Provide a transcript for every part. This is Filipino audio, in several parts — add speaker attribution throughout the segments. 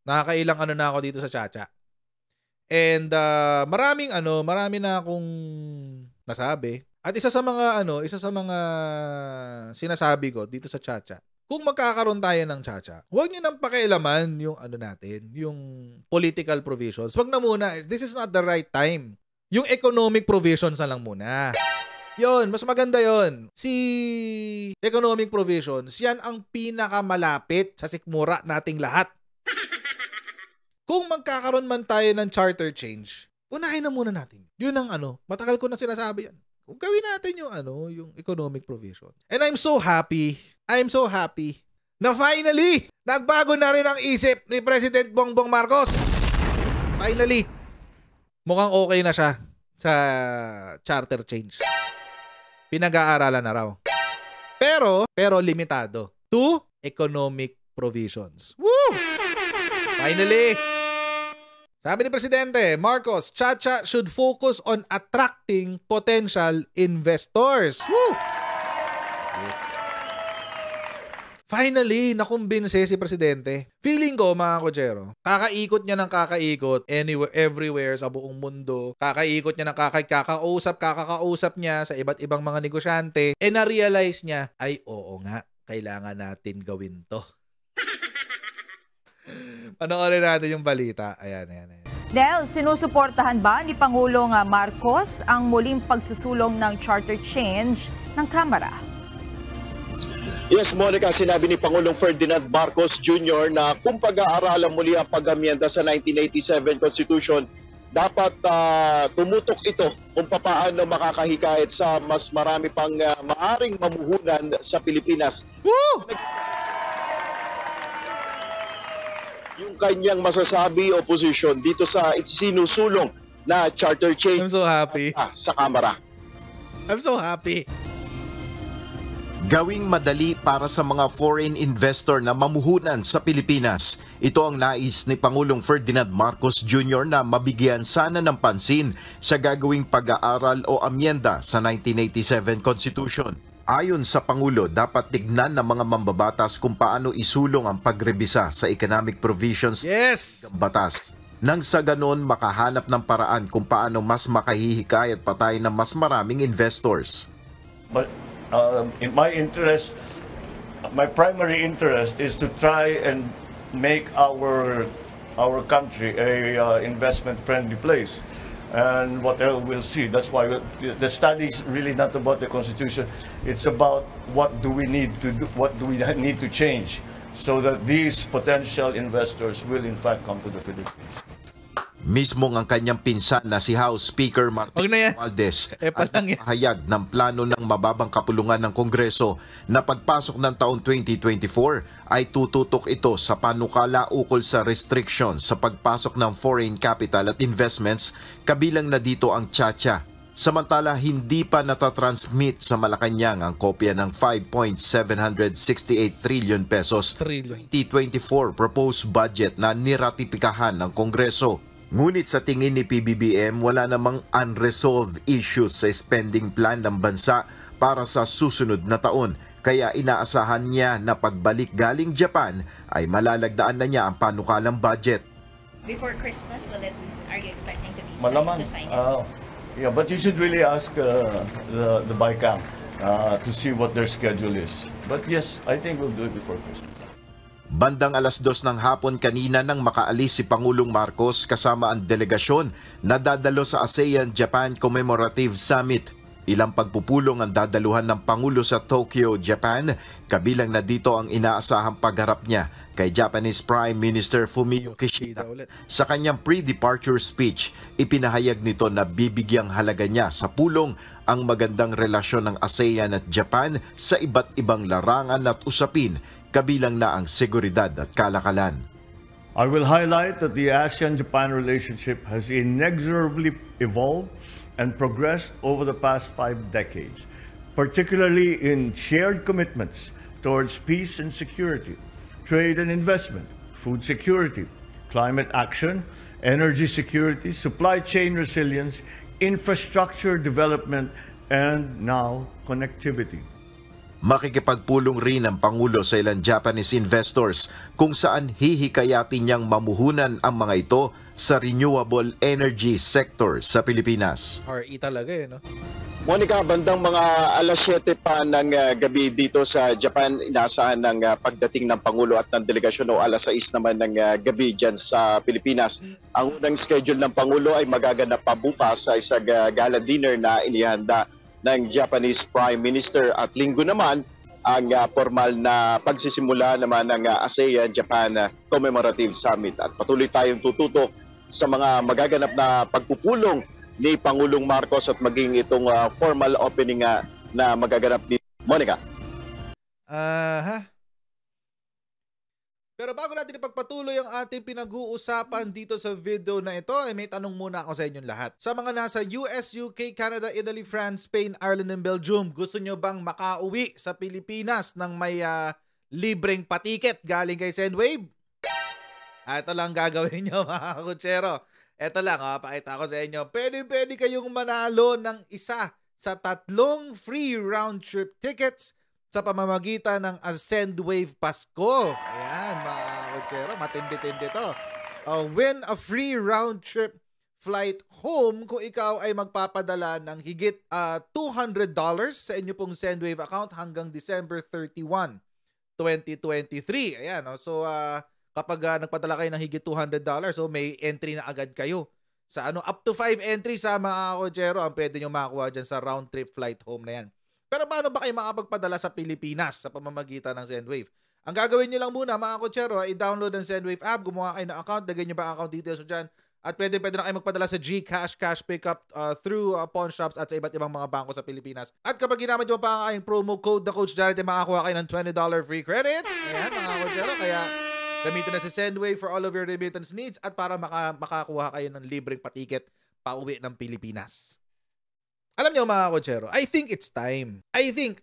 Speaker 1: Nakakailang ano na ako dito sa Chacha. And marami na akong nasabi. At isa sa mga sinasabi ko dito sa Chacha, kung magkakaroon tayo ng Chacha, huwag niyo nang pakialaman yung yung political provisions. Huwag na muna. This is not the right time. Yung economic provisions na lang muna. Yon, mas maganda yon. Si economic provisions, yan ang pinakamalapit sa sikmura nating lahat. Kung magkakaroon man tayo ng charter change, unahin na muna natin. Yun ang matagal ko na sinasabi yan. Kung gawin natin yung economic provision. And I'm so happy na finally, nagbago na rin ang isip ni President Bongbong Marcos. Finally, mukhang okay na siya sa charter change. Pinag-aaralan na raw. Pero limitado to economic provisions. Woo! Finally! Sabi ni Presidente Marcos, Chacha should focus on attracting potential investors. Woo! Yes. Finally, nakumbinse si Presidente. Feeling ko, mga kotsero, kakaikot niya ng kakaikot everywhere sa buong mundo. Kakaikot niya ng kakakausap niya sa iba't ibang mga negosyante. Na-realize niya, ay oo nga, kailangan natin gawin to. Panoorin natin yung balita. Ayan.
Speaker 2: Nel, sinusuportahan ba ni Pangulong Marcos ang muling pagsusulong ng charter change ng Kamara?
Speaker 3: Yes, Monica, sinabi ni Pangulong Ferdinand Marcos Jr. na kung pag-aaralan muli ang pag-amyenda sa 1987 Constitution, dapat tumutok ito kung paano makakahikayat sa mas marami pang maaring mamuhunan sa Pilipinas.
Speaker 1: Woo!
Speaker 3: Yung kanyang masasabi opposition dito sa sinusulong na charter change.
Speaker 1: I'm so happy.
Speaker 3: Sa Kamara.
Speaker 1: I'm so happy.
Speaker 4: Gawing madali para sa mga foreign investor na mamuhunan sa Pilipinas. Ito ang nais ni Pangulong Ferdinand Marcos Jr. na mabigyan sana ng pansin sa gagawing pag-aaral o amyenda sa 1987 Constitution. Ayon sa Pangulo, dapat tignan ng mga mambabatas kung paano isulong ang pagrebisa sa economic provisions ng batas. Nang sa ganon, makahanap ng paraan kung paano mas makahihikayat pa tayo ng mas maraming investors.
Speaker 5: But in my interest, my primary interest is to try and make our country a investment-friendly place. And what we'll see. That's why the study is really not about the Constitution. It's about what do we need to do, what do we need to change so that these potential investors will in fact come to the Philippines.
Speaker 4: Mismong ang kanyang pinsan na si House Speaker Martin Romualdez ang nagpahayag ng plano ng mababang kapulungan ng Kongreso na pagpasok ng taong 2024 ay tututok ito sa panukala ukol sa restriction sa pagpasok ng foreign capital at investments, kabilang na dito ang Chacha. Samantala, hindi pa natatransmit sa Malacanang ang kopya ng 5.768 trillion pesos 2024 proposed budget na niratipikahan ng Kongreso. Ngunit sa tingin ni PBBM, wala namang unresolved issues sa spending plan ng bansa para sa susunod na taon. Kaya inaasahan niya na pagbalik galing Japan ay malalagdaan na niya ang panukalang budget.
Speaker 6: Before Christmas, are you expecting to be
Speaker 5: to sign it? Yeah, but you should really ask the BICAM to see what their schedule is. But yes, I think we'll do it before Christmas.
Speaker 4: Bandang 2:00 ng hapon kanina nang makaalis si Pangulong Marcos kasama ang delegasyon na dadalo sa ASEAN-Japan Commemorative Summit. Ilang pagpupulong ang dadaluhan ng Pangulo sa Tokyo, Japan, kabilang na dito ang inaasahang pagharap niya kay Japanese Prime Minister Fumio Kishida. Sa kanyang pre-departure speech, ipinahayag nito na bibigyang halaga niya sa pulong ang magandang relasyon ng ASEAN at Japan sa iba't ibang larangan at usapin, kabilang na ang seguridad at kalakalan.
Speaker 5: I will highlight that the ASEAN-Japan relationship has inexorably evolved and progressed over the past 5 decades, particularly in shared commitments towards peace and security, trade and investment, food security, climate action, energy security, supply chain resilience, infrastructure development, and now connectivity.
Speaker 4: Makikipagpulong rin ang Pangulo sa ilang Japanese investors kung saan hihikayatin niyang mamuhunan ang mga ito sa renewable energy sector sa Pilipinas.
Speaker 1: RE talaga no?
Speaker 3: Monica, bandang mga alas 7 pa ng gabi dito sa Japan, inaasahan ng pagdating ng Pangulo at ng delegasyon o alas 6 naman ng gabi dyan sa Pilipinas. Ang unang schedule ng Pangulo ay magaganap pa bukas sa isang gala dinner na inihanda ng Japanese Prime Minister at linggo naman ang formal na pagsisimula naman ng ASEAN-Japan Commemorative Summit. At patuloy tayong tututok sa mga magaganap na pagpupulong ni Pangulong Marcos at maging itong formal opening na magaganap dito. Monica.
Speaker 1: Pero bago natin ipagpatuloy ang ating pinag-uusapan dito sa video na ito, may tanong muna ako sa inyong lahat. Sa mga nasa US, UK, Canada, Italy, France, Spain, Ireland, and Belgium, gusto nyo bang makauwi sa Pilipinas ng may libreng patiket galing kay Sendwave? Ito lang gagawin nyo mga kutsero. Ito lang, pakita ko sa inyo. Pwede kayong manalo ng isa sa 3 free round trip tickets sa pamamagitan ng Sendwave Pasko. Ayan, mga kutsero, matindi-tindi to. Win a free round trip flight home kung ikaw ay magpapadala ng higit $200 sa inyo pong Sendwave account hanggang December 31, 2023. Ayan, so kapag nagpadala kayo ng higit $200, so may entry na agad kayo sa up to 5 entries sa mga kutsero ang pwede nyo makakuha dyan sa round trip flight home na yan. Pero paano ba kayo makapagpadala sa Pilipinas sa pamamagitan ng Sendwave? Ang gagawin nyo lang muna mga kutsero, i-download ang Sendwave app, gumawa kayo ng account, lagay nyo ba account details mo dyan, at pwede na kayo magpadala sa GCash, cash pickup through pawn shops at sa iba't ibang mga bangko sa Pilipinas. At kapag ginamit nyo pa ang promo code The Coach Jared, makakuha kayo ng $20 free credit. Ayan mga kutsero, kaya gamitin na si Sendwave for all of your remittance needs at para makakuha kayo ng libreng patiket pauwi ng Pilipinas. Alam nyo mga kutsero, I think it's time.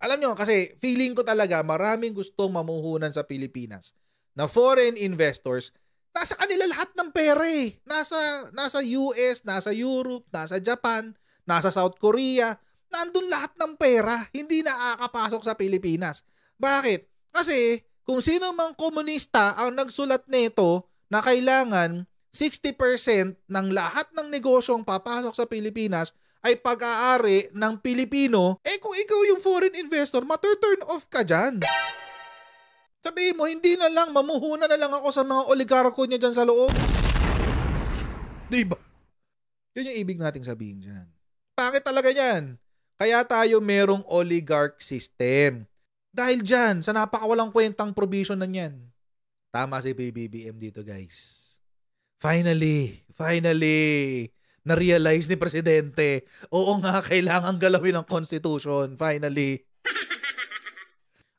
Speaker 1: Alam nyo, kasi feeling ko talaga maraming gustong mamuhunan sa Pilipinas na foreign investors. Nasa kanila lahat ng pera eh. Nasa US, nasa Europe, nasa Japan, nasa South Korea. Nandun lahat ng pera. Hindi nakakapasok sa Pilipinas. Bakit? Kasi kung sino mang komunista ang nagsulat nito na kailangan 60% ng lahat ng negosyong papasok sa Pilipinas ay pag-aari ng Pilipino, kung ikaw yung foreign investor, matur-turn off ka dyan. Sabihin mo, hindi na lang, mamuhuna na lang ako sa mga oligarko niya dyan sa loob. Diba? Yun yung ibig nating sabihin dyan. Pangit talaga yan. Kaya tayo merong oligarch system. Dahil dyan, sa napakawalang kwentang provision na yan. Tama si PBBM dito, guys. Finally, na-realize ni Presidente, oo nga, kailangan galawin ang Constitution. Finally.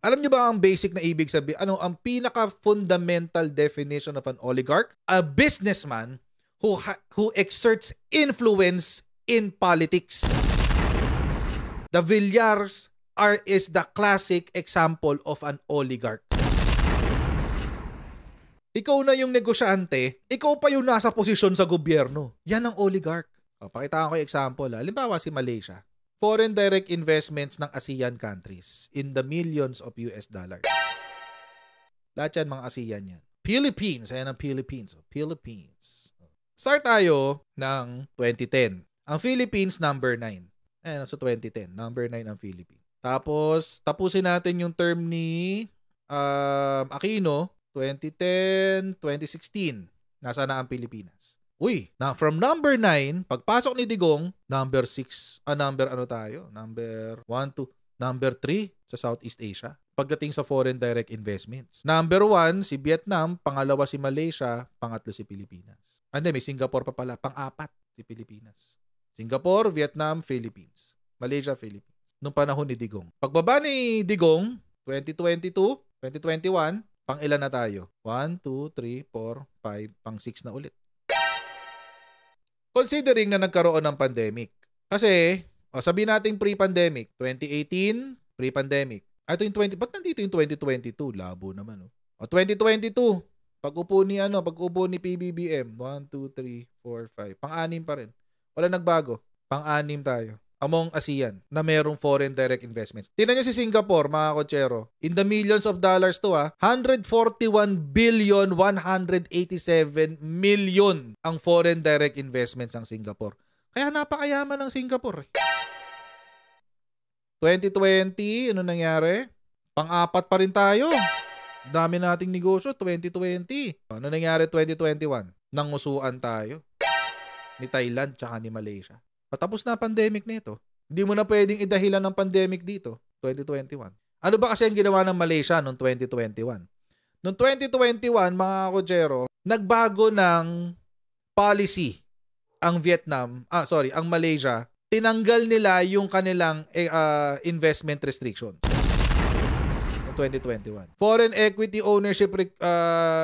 Speaker 1: Alam niyo ba ang basic na ibig sabihin? Ang pinaka-fundamental definition of an oligarch? A businessman who exerts influence in politics. The Villars is the classic example of an oligarch. Ikaw na yung negosyante, ikaw pa yung nasa posisyon sa gobyerno. Yan ang oligarch. Pakita ko yung example. Halimbawa si Malaysia. Foreign direct investments ng ASEAN countries in the millions of US dollars. Lahat yan mga ASEAN yan. Philippines. Ayan ang Philippines. Philippines. Start tayo ng 2010. Ang Philippines, number 9. Ayan, so 2010. Number 9 ang Philippines. Tapos, tapusin natin yung term ni Aquino. 2010, 2016, nasa na ang Pilipinas. From number 9, pagpasok ni Digong, number 6, number 1, 2, number 3 sa Southeast Asia. Pagdating sa foreign direct investments. Number 1, si Vietnam, pangalawa si Malaysia, pangatlo si Pilipinas. May Singapore pa pala, pang-apat si Pilipinas. Singapore, Vietnam, Philippines. Malaysia, Philippines. Noong panahon ni Digong. Pagbaba ni Digong, 2022, 2021, pang ilan na tayo? 1, 2, 3, 4, 5, pang 6 na ulit. Considering na nagkaroon ng pandemic. Kasi, sabihin natin pre-pandemic, 2018, pre-pandemic. Ito yung ba't nandito yung 2022? Labo naman. 2022, pag-upo ni PBBM, 1, 2, 3, 4, 5. Pang-anim pa rin. Wala nagbago. Pang-anim tayo. among ASEAN na merong foreign direct investments. Tingnan niyo si Singapore, mga kotsero. In the millions of dollars to 141 billion 187 million ang foreign direct investments ng Singapore. Kaya napakayaman ng Singapore. 2020, ano nangyari? Pang-apat pa rin tayo. Dami nating negosyo, 2020. Ano nangyari 2021? Nangusuan tayo. Ni Thailand tsaka ni Malaysia. Patapos na pandemic nito. Hindi mo na pwedeng idahilan ng pandemic dito, 2021. Ano ba kasi ang ginawa ng Malaysia noong 2021? Noong 2021, mga kotsero, nagbago ng policy ang ang Malaysia. Tinanggal nila yung kanilang investment restriction. Noong 2021. Foreign equity ownership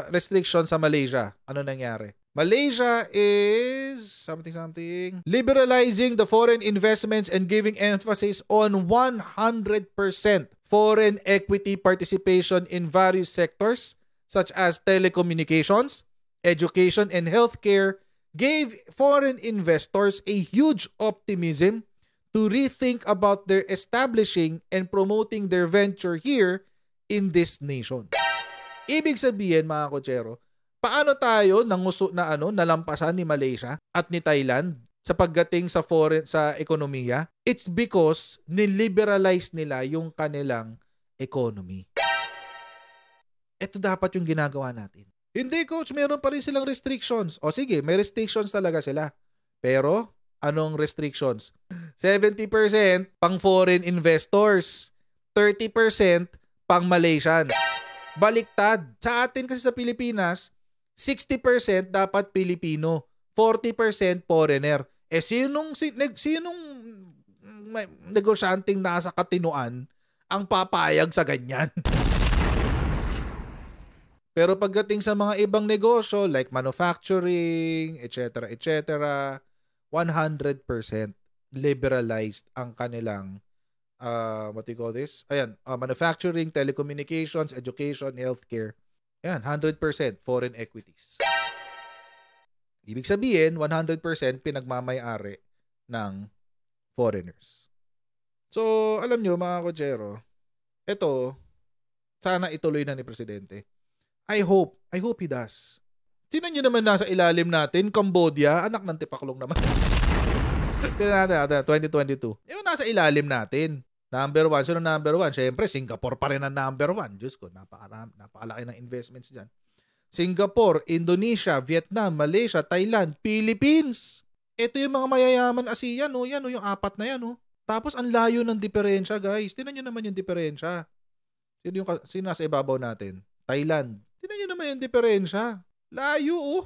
Speaker 1: restriction sa Malaysia. Ano nangyari? Malaysia is something liberalizing the foreign investments and giving emphasis on 100% foreign equity participation in various sectors such as telecommunications, education, and healthcare gave foreign investors a huge optimism to rethink about their establishing and promoting their venture here in this nation. Ibig sabihin, mga kotsero, paano tayo nalampasan ni Malaysia at ni Thailand sa pagdating sa ekonomiya? It's because niliberalize nila yung kanilang economy. Ito dapat yung ginagawa natin. Hindi, coach, meron pa rin silang restrictions. O sige, may restrictions talaga sila. Pero anong restrictions? 70% pang foreign investors, 30% pang Malaysians. Baliktad. Sa atin kasi sa Pilipinas, 60% dapat Pilipino, 40% foreigner. Sinong negosyanteng nasa katinuan ang papayag sa ganyan? Pero pagdating sa mga ibang negosyo like manufacturing, etc., 100% liberalized ang kanilang manufacturing, telecommunications, education, healthcare. Yan, 100% foreign equities. Ibig sabihin, 100% pinagmamay-ari ng foreigners. So, alam nyo, mga kotsero, ito, sana ituloy na ni Presidente. I hope he does. Sino nyo naman nasa ilalim natin? Cambodia, anak ng tipaklong naman. Tignan natin, 2022. Yung nasa ilalim natin. Number 1. Sino number 1? Siyempre, Singapore pa rin ang number 1. Diyos ko, napakalaki ng investments dyan. Singapore, Indonesia, Vietnam, Malaysia, Thailand, Philippines. Ito yung mga mayayaman ASEAN. Yan, yung apat na yan. Tapos, ang layo ng diferensya, guys. Tingnan nyo naman yung diferensya. Sino nasa ibabaw natin? Thailand. Tingnan nyo naman yung diferensya. Layo,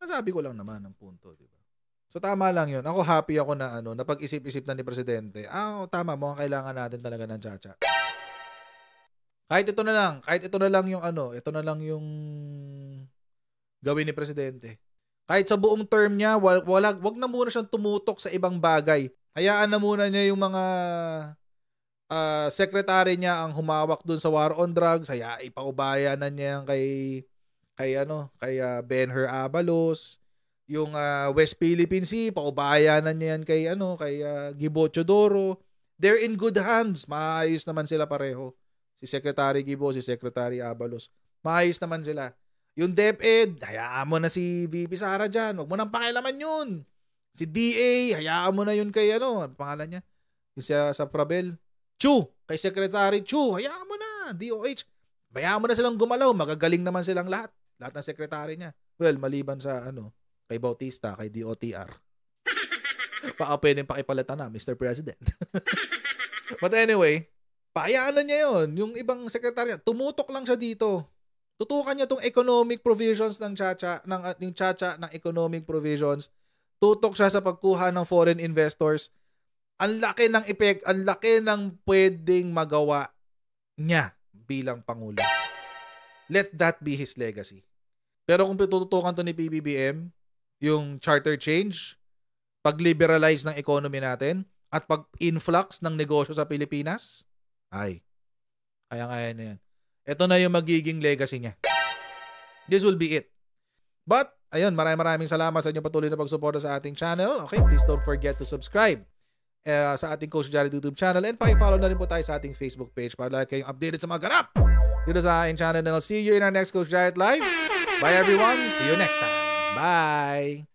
Speaker 1: Nasabi ko lang naman ang punto, di ba? So tama lang 'yun. Ako happy ako na napag-isip-isip na ni Presidente. Tama, mukhang kailangan natin talaga ng tsa-tsa. Kahit ito na lang yung gawin ni Presidente. Kahit sa buong term niya, wag na muna siyang tumutok sa ibang bagay. Hayaan na muna niya yung mga secretary niya ang humawak dun sa war on drugs. Ipaubaya na niya kay Benher Abalos. Yung West Philippine Sea, paubayanan niya yan kay Gibo Chodoro. They're in good hands. Maayos naman sila pareho. Si Secretary Gibo, si Secretary Abalos. Maayos naman sila. Yung DepEd, hayaan mo na si VP Sara dyan. Huwag mo nang pakialaman yun. Si DA, hayaan mo na yun kay ano pangalan niya? Yung sa Prabel. Chu, kay Secretary Chu, hayaan mo na. DOH, hayaan mo na silang gumalaw. Magagaling naman silang lahat. Lahat ng secretary niya. Well, maliban sa kay Bautista, kay DOTR. Baka pwedeng pakipalitan na, Mr. President. But anyway, paayaan na niya yun. Yung ibang sekretarya, tumutok lang siya dito. Tutukan niya tong economic provisions ng tsa-tsa, yung tsa-tsa ng economic provisions. Tutok siya sa pagkuha ng foreign investors. Ang laki ng effect, ang laki ng pwedeng magawa niya bilang Pangulo. Let that be his legacy. Pero kung tututukan to ni PBBM, yung charter change, pag-liberalize ng economy natin, at pag-influx ng negosyo sa Pilipinas, kaya na yan. Ito na yung magiging legacy niya. This will be it. But, ayun, maraming salamat sa inyong patuloy na pagsuporta sa ating channel. Okay, please don't forget to subscribe sa ating Coach Jared YouTube channel, and paki-follow na rin po tayo sa ating Facebook page para lagi kayong updated sa mga ganap dito sa ating channel. And I'll see you in our next Coach Jared Live. Bye everyone. See you next time. Bye.